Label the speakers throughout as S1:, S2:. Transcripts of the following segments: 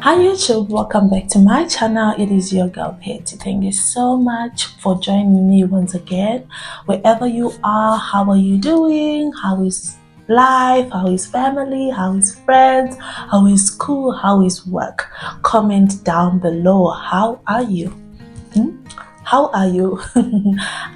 S1: Hi YouTube, welcome back to my channel. It is your girl Petty. Thank you so much for joining me once again. Wherever you are, how are you doing? How is life? How is family? How is friends? How is school? How is work? Comment down below. How are you? How are you?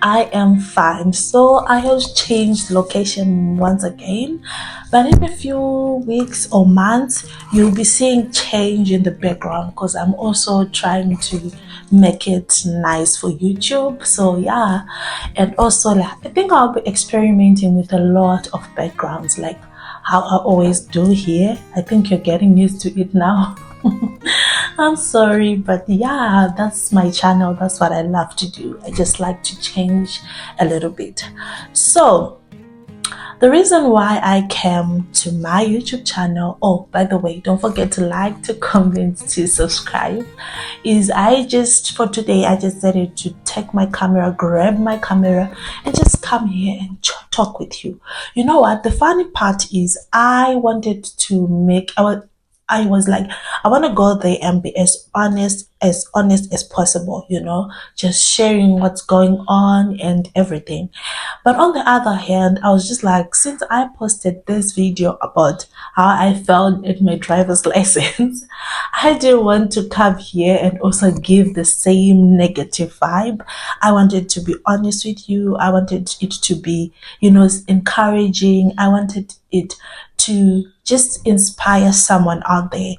S1: I am fine. So I have changed location once again, but in a few weeks or months you'll be seeing change in the background because I'm also trying to make it nice for YouTube. So yeah, and also I think I'll be experimenting with a lot of backgrounds like how I always do here. I think you're getting used to it now. I'm sorry, but yeah, that's my channel. That's what I love to do. I just like to change a little bit. So the reason why I came to my YouTube channel, oh, by the way, don't forget to like, to comment, to subscribe, is for today, I just decided to take my camera, grab my camera, and just come here and talk with you. You know what? The funny part is I wanted to make I was like, I want to go there and be as honest as possible, just sharing what's going on and everything. But on the other hand, I was just like, since I posted this video about how I failed at my driver's license, I didn't want to come here and also give the same negative vibe. I wanted to be honest with you. I wanted it to be, encouraging. I wanted it to just inspire someone out there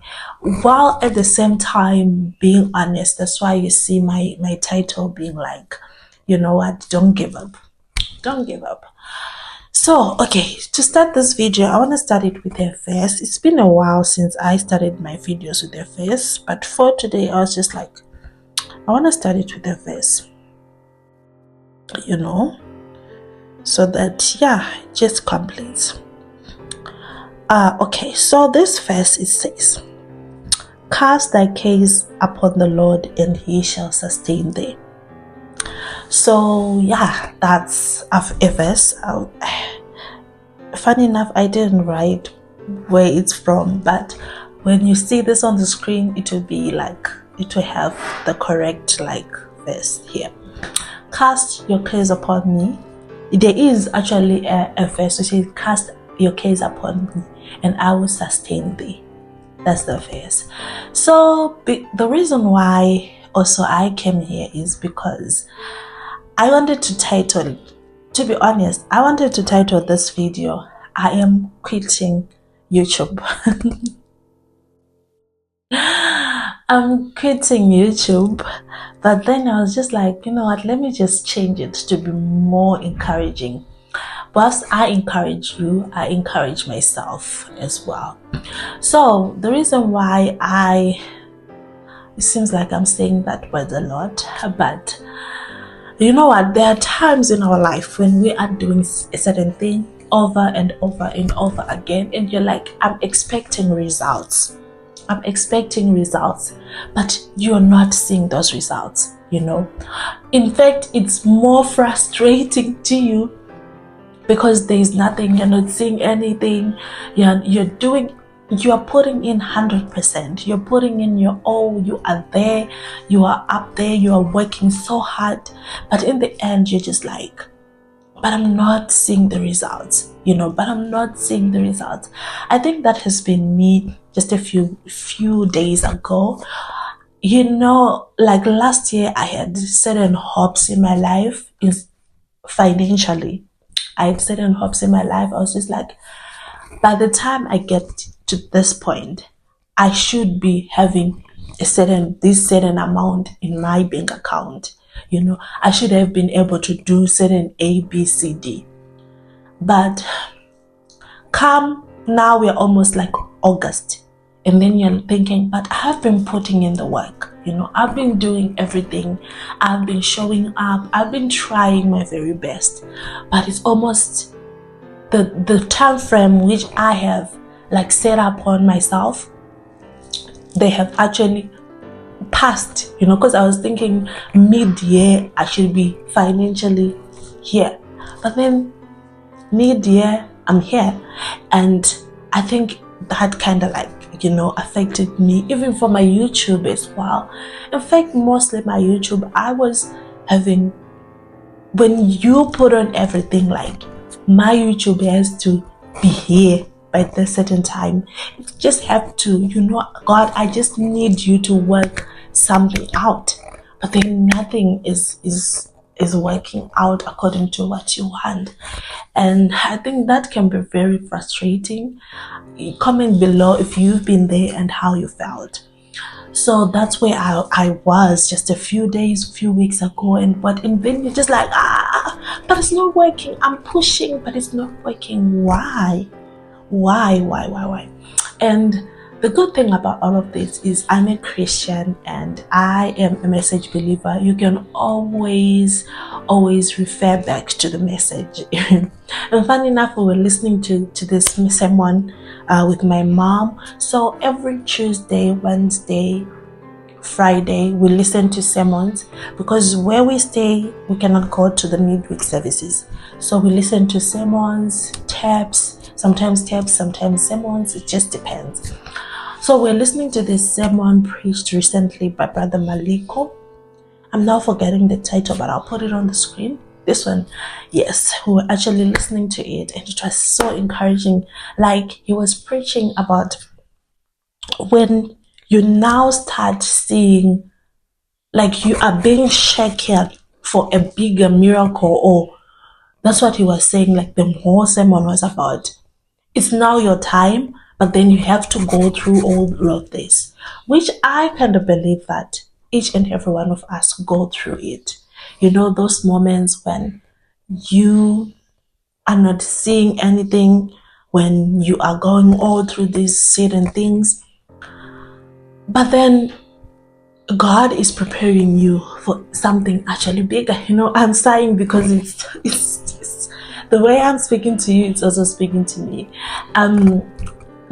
S1: while at the same time being honest. That's why you see my title being like, you know what, don't give up. Don't give up. So, okay, to start this video, I want to start it with a verse. It's been a while since I started my videos with a verse, but for today, I was just like, I want to start it with a verse, so that, yeah, it just completes. Okay, so this verse, it says, cast thy case upon the Lord and he shall sustain thee. So yeah, that's a verse. Funny enough, I didn't write where it's from, but when you see this on the screen, it will be like, it will have the correct verse here. Cast your case upon me. There is actually a verse which says, cast your case upon me and I will sustain thee. That's the verse. So the reason why also I came here is because I wanted to title it, to be honest, I wanted to title this video, I am quitting YouTube. I'm quitting YouTube, but then I was just like, you know what, let me just change it to be more encouraging. Whilst I encourage you, I encourage myself as well. So the reason why it seems like I'm saying that word a lot, but you know what, there are times in our life when we are doing a certain thing over and over and over again, and you're like, I'm expecting results, but you're not seeing those results. In fact, it's more frustrating to you because there's nothing, you're not seeing anything, you are putting in 100%, you're putting in your all, you are there, you are up there, you are working so hard, but in the end you're just like, but I'm not seeing the results, I think that has been me just a few days ago. Like last year I had certain hopes in my life, financially. I had certain hopes in my life. I was just like, by the time I get to this point, I should be having this certain amount in my bank account. I should have been able to do certain A, B, C, D. But come now, we're almost like August. And then you're thinking, but I have been putting in the work. I've been doing everything. I've been showing up. I've been trying my very best. But it's almost the time frame which I have set up on myself, they have actually passed, because I was thinking mid-year I should be financially here, but then mid-year I'm here, and I think that kind of affected me, even for my YouTube as well. In fact, mostly my YouTube, I was having, when you put on everything, like my YouTube has to be here by this certain time. You just have to, God, I just need you to work something out. But then nothing is working out according to what you want. And I think that can be very frustrating. Comment below if you've been there and how you felt. So that's where I was just a few weeks ago, and then you're just like, but it's not working. I'm pushing, but it's not working. Why? And the good thing about all of this is I'm a Christian and I am a message believer. You can always refer back to the message. And funny enough, we were listening to this sermon with my mom. So every Tuesday, Wednesday, Friday, we listen to sermons, because where we stay, we cannot go to the midweek services. So we listen to sermons, sometimes sermons, it just depends. So we're listening to this sermon preached recently by Brother Maliko. I'm now forgetting the title, but I'll put it on the screen. This one, yes, we were actually listening to it, and it was so encouraging. Like, he was preaching about when you now start seeing, like, you are being shaken for a bigger miracle, or that's what he was saying. Like, the whole sermon was about, it's now your time, but then you have to go through all of this, which I kind of believe that each and every one of us go through it. Those moments when you are not seeing anything, when you are going all through these certain things, but then God is preparing you for something actually bigger. I'm sighing because it's the way I'm speaking to you, it's also speaking to me.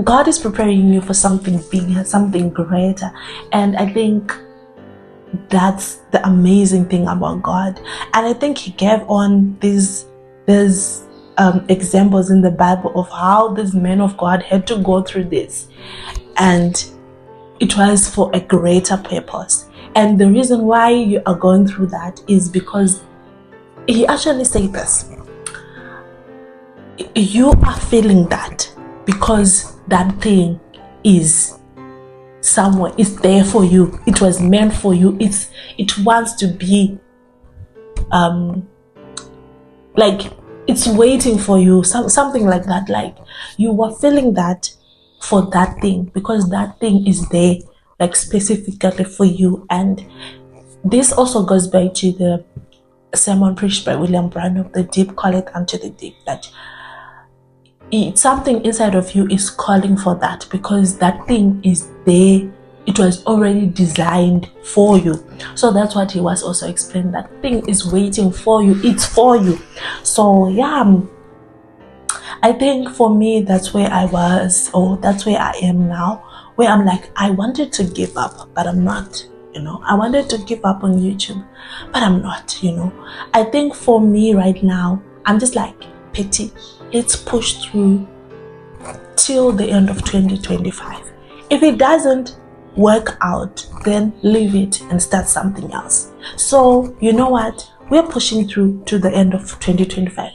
S1: God is preparing you for something bigger, something greater. And I think that's the amazing thing about God. And I think he gave on these examples in the Bible of how this man of God had to go through this. And it was for a greater purpose. And the reason why you are going through that is because he actually said this. You are feeling that because that thing is somewhere, it's there for you. It was meant for you. It wants to be like it's waiting for you, something like that. Like, you were feeling that for that thing because that thing is there, like, specifically for you. And this also goes back to the sermon preached by William Branham, the deep calleth unto the deep, that something inside of you is calling for that because that thing is there. It was already designed for you. So that's what he was also explaining. That thing is waiting for you. It's for you. So yeah, I think for me, that's where I was, or that's where I am now, where I'm like, I wanted to give up, but I'm not. I wanted to give up on YouTube, but I'm not. I think for me right now, I'm just like, Petty, let's push through till the end of 2025. If it doesn't work out, then leave it and start something else. So you know what, we're pushing through to the end of 2025.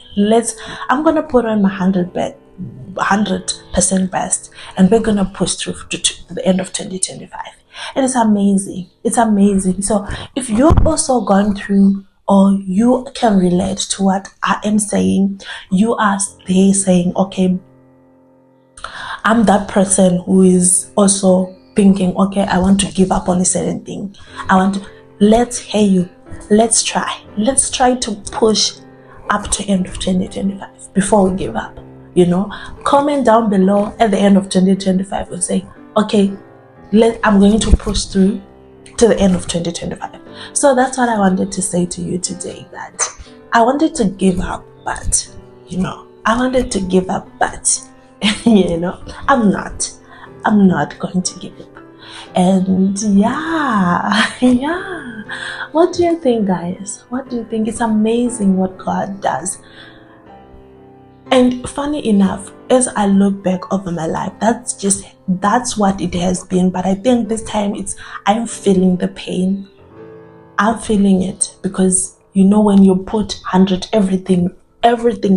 S1: I'm gonna put on my 100% best, and we're gonna push through to the end of 2025. And it's amazing. So if you're also going through, or you can relate to what I am saying, you are there saying, okay, I'm that person who is also thinking, okay, I want to give up on a certain thing. Let's hear you. Let's try to push up to end of 2025 before we give up. Comment down below at the end of 2025 and say, okay, I'm going to push through to the end of 2025. So that's what I wanted to say to you today, that I wanted to give up, but I'm not going to give up. And yeah, what do you think, guys? What do you think? It's amazing what God does. And funny enough, as I look back over my life, that's what it has been. But I think this time I'm feeling the pain. I'm feeling it because when you put 100 everything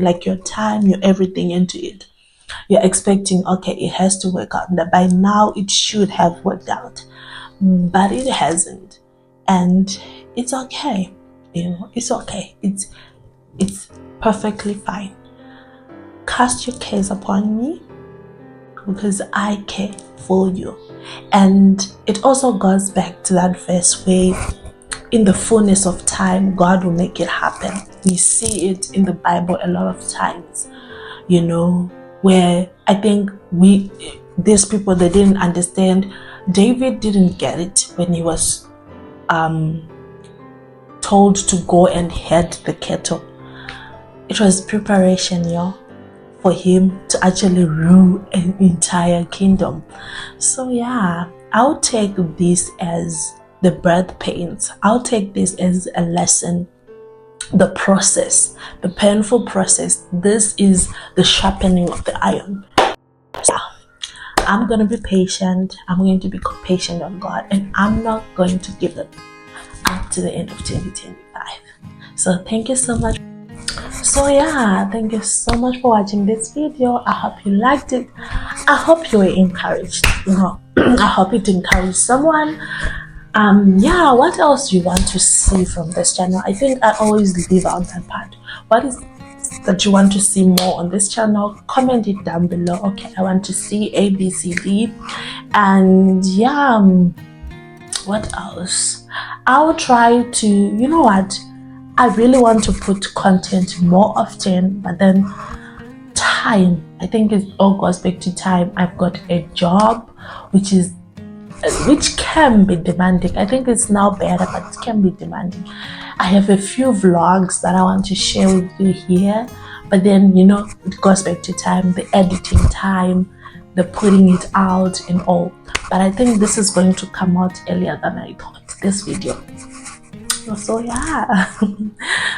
S1: like your time, your everything into it, you're expecting, okay, it has to work out. By now it should have worked out, but it hasn't. And it's okay. It's okay. It's perfectly fine. Cast your cares upon me because I care for you. And it also goes back to that verse where in the fullness of time, God will make it happen. We see it in the Bible a lot of times, where I think these people, they didn't understand. David didn't get it when he was told to go and head the cattle. It was preparation, for him to actually rule an entire kingdom. So yeah, I'll take this as the birth pains. I'll take this as a lesson. The process, the painful process. This is the sharpening of the iron. So, I'm going to be patient. I'm going to be patient on God, and I'm not going to give it up to the end of 2025. So thank you so much. So yeah, thank you so much for watching this video. I hope you liked it. I hope you were encouraged. I hope it encouraged someone. Yeah, what else do you want to see from this channel? I think I always leave out that part. What is that you want to see more on this channel? Comment it down below. Okay, I want to see A, B, C, D. And yeah, what else? I'll try to, I really want to put content more often, but then time, I think it all goes back to time. I've got a job which can be demanding. I think it's now better, but it can be demanding. I have a few vlogs that I want to share with you here, but then it goes back to time, the editing time, the putting it out and all. But I think this is going to come out earlier than I thought, this video. So yeah,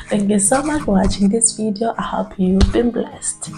S1: thank you so much for watching this video. I hope you've been blessed.